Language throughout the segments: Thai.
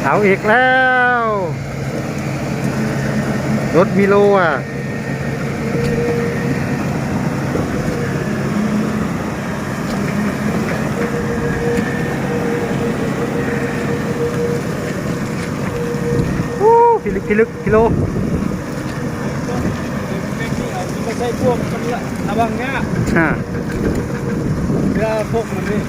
เอาอีกแล้วรถมิโลอ่ะพิลึกกิโลไม่ใช่พวกมันละระวังเนี้ยเรือพวกมันนี่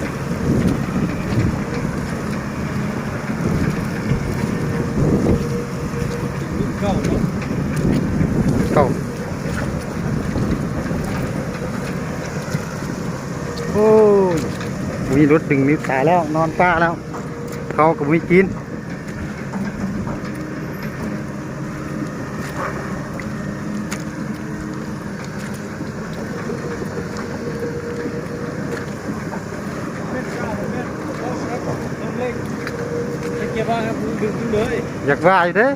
เข้าโอ้มีรถดึงมีสายแล้วนอนป้าแล้วเขากับมีกินอยากว่าอยู่เด้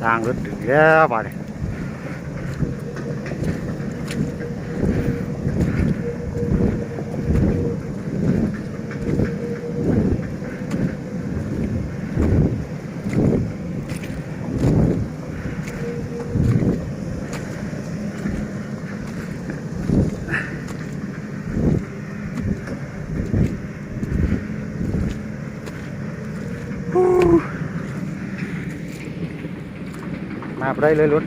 ทางรถถึงแล้วบ่เนี่ยมาไปได้เลยรถ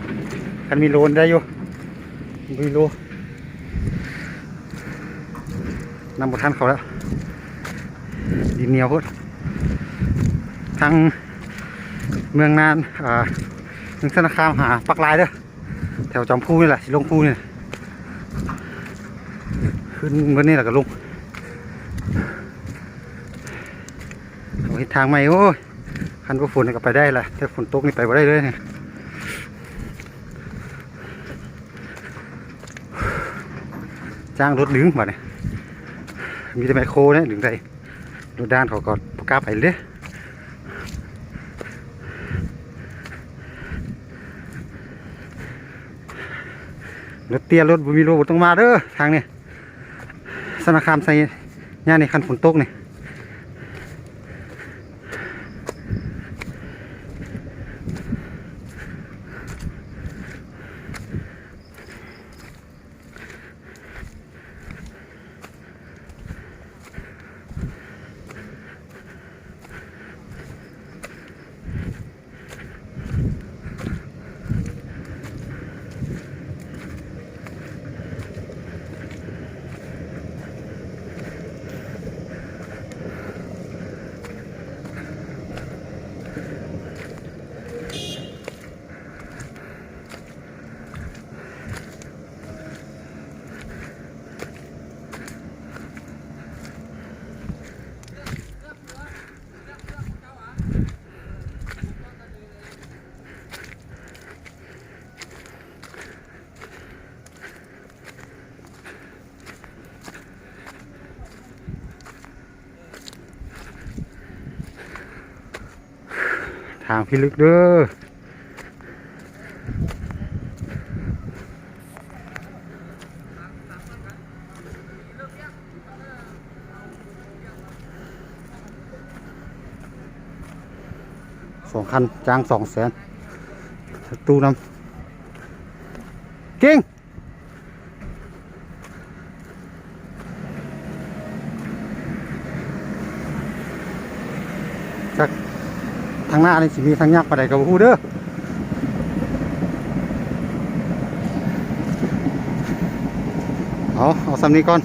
คันมีโลนได้อยู่มีโลนำบททันเขาแล้วดินเหนียวพุทธทางเมืองนานเมืองสนคามหาปักลายเด้อแถวจอมพูนี่แหละลงพูนี่ขึ้นบนนี้แหละก็ลงเอาทิศทางใหม่โอ้ยคันก็ฝนก็ไปได้แหละแต่ฝนตกนี่ไปไม่ได้เลยเนี่ยจ้างรถดึงมาเนี่ยมีแต่ไมโครเนี่ยดึงได้รถด้านเขาก็ประกาศไปเลยรถเตี้ยรถบุมีโรบต้องมาเด้อทางนี้สนคามใส่ย่าในคันฝนตกเนี่ยทางพิลึกเด้อ2 คันจ้าง200,000ตู้น้ำเก่งจักทางหน้านี่สิมีทางยากปานใดกับผู้เด้อเอาซ้ำนี้ก่อน